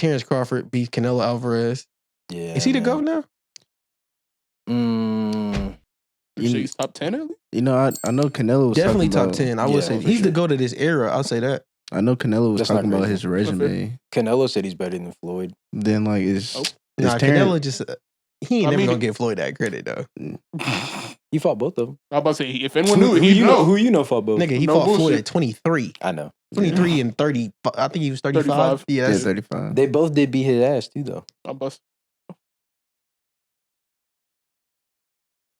Terence Crawford beat Canelo Alvarez. Yeah. Is he the GOAT now? You say he's top 10 at least? You know, I know Canelo was Definitely talking top about, 10. I would say he's the GOAT of this era. I'll say that. I know Canelo was That's talking not about crazy. his resume. Canelo said he's better than Floyd. Then like Nah, Canelo just he ain't never gonna give Floyd that credit though. He fought both of them. I was about to say, if anyone knew, he'd know. Who you know fought both? Nigga, he No fought Floyd bullshit. at 23. I know. 23 and 30. I think he was 35. 35. Yeah, Yeah, that's 35. They both did beat his ass too, though. I bust.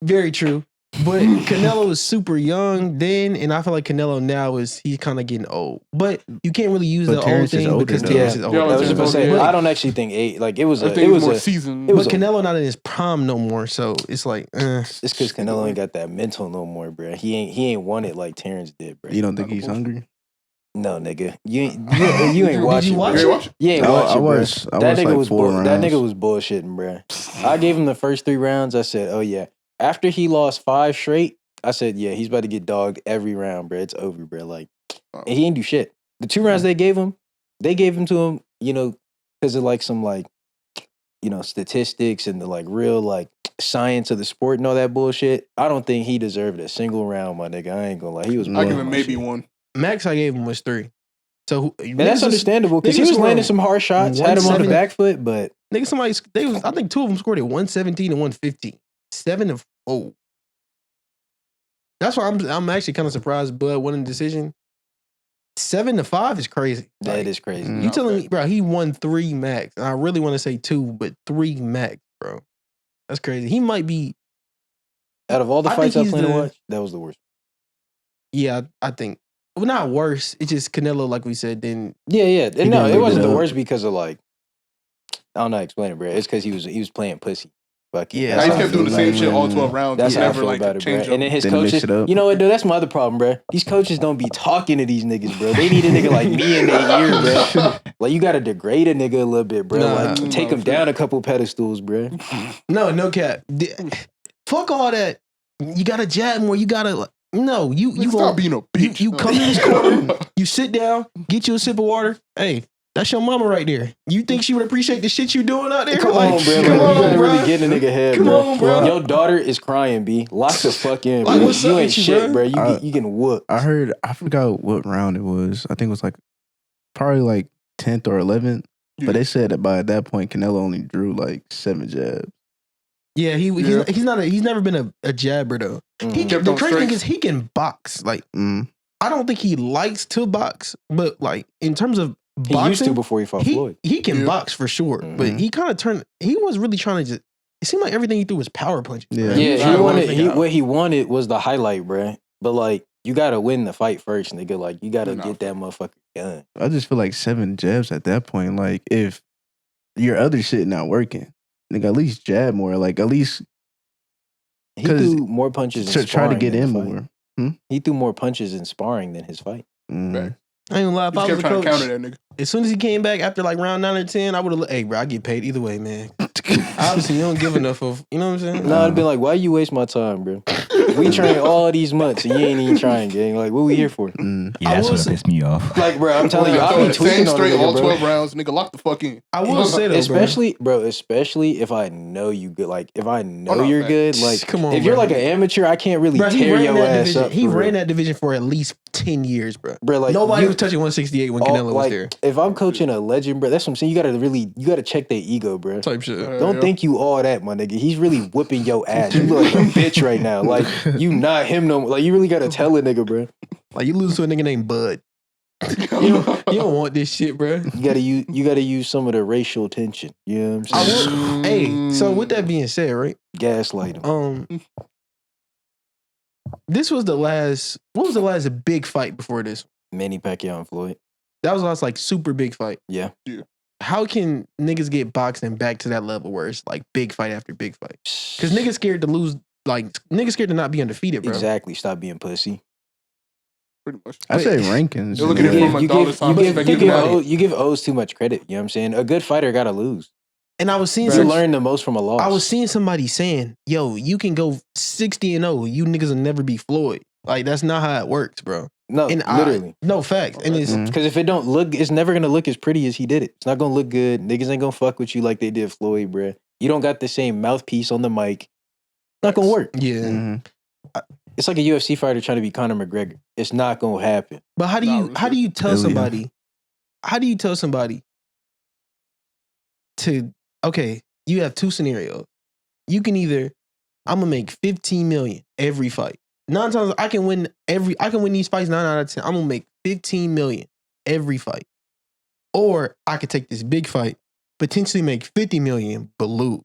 very true. But Canelo was super young then, and I feel like Canelo now he's kind of getting old. But you can't really use But the old Terence is thing older, because though. Terence is older. Yeah, I was just about to say, But- I don't actually think it was I a, think it was more a, season. it was But Canelo not in his prime no more, so it's like, it's because Canelo ain't got that mental no more, bro. He ain't won it like Terence did, bro. You don't think he's hungry? No, nigga, you ain't watching. watch bro. it? You ain't I watching, bro. watched That nigga like was 4 that rounds. nigga was bullshitting, bro. I gave him the first 3 rounds. I said, oh yeah. After he lost 5 straight, I said, yeah, he's about to get dogged every round, bro. It's over, bro. Like, and he ain't do shit. The 2 rounds they gave him to him, you know, because of like some like, you know, statistics and the like real like science of the sport and all that bullshit. I don't think he deserved a single round, my nigga. I ain't gonna lie. He was. I give blowing him my maybe shit. 1. max I gave him was 3. So And that's understandable because he niggas was landing scored some hard shots, had him on the 170. back foot, but Nigga, I think 2 of them scored at 117 and 115. 7-0. That's why I'm actually kind of surprised Bud won the decision. 7-5 is crazy. that Like, is crazy. Mm. You telling me, bro, he won 3 max. And I really want to say 2, but 3 max, bro. That's crazy. He might be, Out of all the I fights think I he's plan to the- watch, that was the worst. yeah, I think. Well, not worse. It's just Canelo, like we said, then Yeah. And He no, didn't it live wasn't it the up. worst because of like, I don't know how to explain it, bro. It's because he was playing pussy. Fuck Yeah, Nah, he That's kept how I doing the feel same about shit it. all 12 rounds. That's He how I never feel like about it, bro. changed And then up. his Didn't mix coaches, it up. you know what, though? That's my other problem, bro. These coaches don't be talking to these niggas, bro. They need a nigga like me in their ear, bro. Like, you got to degrade a nigga a little bit, bro. Nah. Like, take him down a couple pedestals, bro. no cap. Fuck all that. You got to jab more. You got to, no, you Stop gonna, being a bitch. you come to this corner, you sit down, get you a sip of water. Hey, that's your mama right there. You think she would appreciate the shit you doing out there? Come Like, on, bro. Like, come you on, gotta bro. really get in a nigga head, Come bro. on, bro. Your daughter is crying, B. Lock the fuck in, bro. Like, what's You up ain't with you, shit, bro? bro. You getting whooped. I heard, I forgot what round it was. I think it was like probably like 10th or 11th. But they said that by that point, Canelo only drew like 7 jabs. Yeah, he's never been a jabber though. Mhm. Kept The on crazy thing straight. is he can box. Like Mm. I don't think he likes to box, but like in terms of He boxing, used to before he fought Floyd. he can Yeah. box for sure. But Mhm. he kind of turned. He was really trying to just. It seemed like everything he threw was power punches. Yeah. bro. Yeah, was he trying to wanted. figure out. What he wanted was the highlight, bro. But like, you gotta win the fight first, nigga. Like, you gotta Nah. get that motherfucker done. I just feel like 7 jabs at that point. Like, if your other shit not working, nigga, at least jab more. Like, at least He 'Cause threw more punches in to try to sparring get than in the fight. more. He threw more punches in sparring than his fight. Mm. I ain't gonna lie. If He I was kept a trying to counter coach, that nigga. as soon as he came back after like round 9 or 10, I would have. Hey, bro, I get paid either way, man. Obviously, you don't give enough of. You know what I'm saying? No, I'd be like, why you waste my time, bro? We trained all these months and you ain't even trying, gang. Like, what we here for? Mm. Yeah, I that's will what say- pissed me off. Like, bro, I'm telling you, So I'll be same tweaking on a straight all nigga, 12 bro. rounds. Nigga, lock the fuck in. I will say though, Especially if I know you good. Like, if I know no, you're facts. good, like, Come on, if you're bro. like an amateur, I can't really Bro, he tear ran your that ass division. up. He for ran real. that division for at least 10 years, bro. Bro, like, Nobody you- was touching 168 when all- Canelo was like, there. if I'm coaching a legend, bro, that's what I'm saying. You gotta check their ego, bro. Type shit. Don't think you all that, my nigga. He's really whooping your ass. You look like a bitch right now. Like, you not him no more. Like, you really gotta tell a nigga, bro. Like you lose to a nigga named Bud. You don't want this shit, bro. You gotta use some of the racial tension. You know what I'm I saying? will, hey, so with that being said, right? Gaslight him. This was the last. What was the last big fight before this? Manny Pacquiao and Floyd. That was the last like super big fight. Yeah. How can niggas get boxing back to that level where it's like big fight after big fight? Because niggas scared to lose. Like niggas scared to not be undefeated, bro. Exactly. Stop being pussy. Pretty much. I say rankings. You're looking at it yeah. from a dollar sign perspective. You give O's too much credit. You know what I'm saying? A good fighter gotta lose. And I was seeing You learn the most from a loss. I was seeing somebody saying, "Yo, you can go 60-0. You niggas will never be Floyd." Like that's not how it works, bro. No, And literally. no facts. And it's Because if it don't look, it's never gonna look as pretty as he did it. It's not gonna look good. Niggas ain't gonna fuck with you like they did Floyd, bruh. You don't got the same mouthpiece on the mic. Not gonna work. yeah. Mm-hmm. It's like a UFC fighter trying to be Conor McGregor. It's not gonna happen. But how do you tell Ilya. somebody? How do you tell somebody to you have two scenarios. You can either I'm gonna make 15 million every fight. 9 times I can win these fights 9 out of 10. I'm gonna make 15 million every fight. Or I could take this big fight, potentially make 50 million, but lose.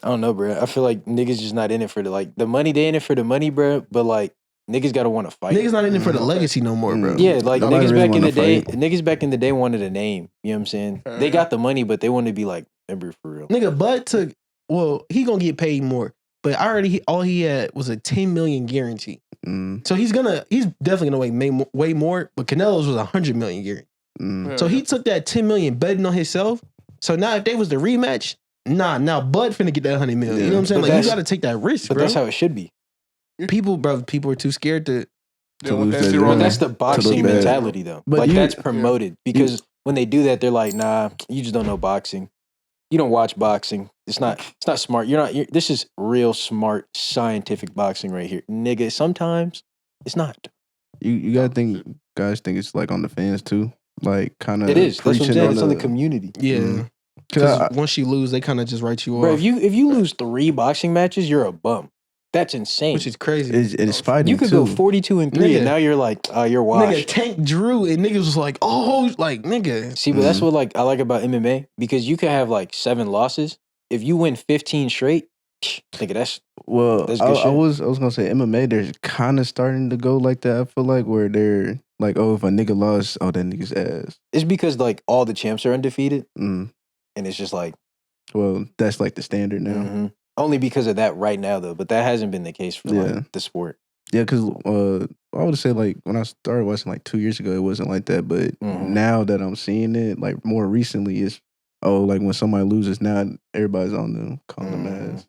I don't know, bro. I feel like niggas just not in it for the money. They in it for the money, bro. But like niggas gotta want to fight. Niggas not in it for the legacy no more, bro. Yeah, like Nobody niggas really back in the wanna day. fight. Niggas back in the day wanted a name. You know what I'm saying? They got the money, but they want to be like member for real. Nigga, Bud took he gonna get paid more. But all he had was a 10 million guarantee. So he's definitely gonna make way more. But Canelo's was 100 million guarantee. So he took that 10 million betting on himself. So now if they was the rematch, now Bud finna get that 100 million. You know what I'm saying? But Like you gotta take that risk, But bro. that's how it should be. People are too scared to lose that's their zero. But Yeah. that's the boxing bad. mentality, though. But like you- that's promoted because when they do that, they're like, "Nah, you just don't know boxing. You don't watch boxing. It's not smart. This is real smart scientific boxing right here, nigga. Sometimes it's not. You gotta think, guys think it's like on the fans too, like kind of. It is. That's what I'm saying. It's on the community, yeah. Cause Because once you lose, they kind of just write you bro. off, If you lose 3 boxing matches, you're a bum. That's insane. which is crazy. it's fighting. You could too. go 42-3, Nigga. and now you're like, you're washed. Nigga, Tank Drew and niggas was like, nigga. See, but that's what like I like about MMA because you could have like 7 losses. If you win 15 straight, nigga, that's Well, That's good I shit. was gonna say MMA. They're kind of starting to go like that. I feel like where they're like, oh, if a nigga lost, oh, that nigga's ass. it's because like all the champs are undefeated, Mm. and it's just like Well, that's like the standard now. mhm. Only because of that right now though, but that hasn't been the case for Yeah. like the sport. Yeah, because I would say like when I started watching like 2 years ago, it wasn't like that. But Mhm. now that I'm seeing it, like more recently, it's like when somebody loses, now everybody's on them calling them Mhm. ass.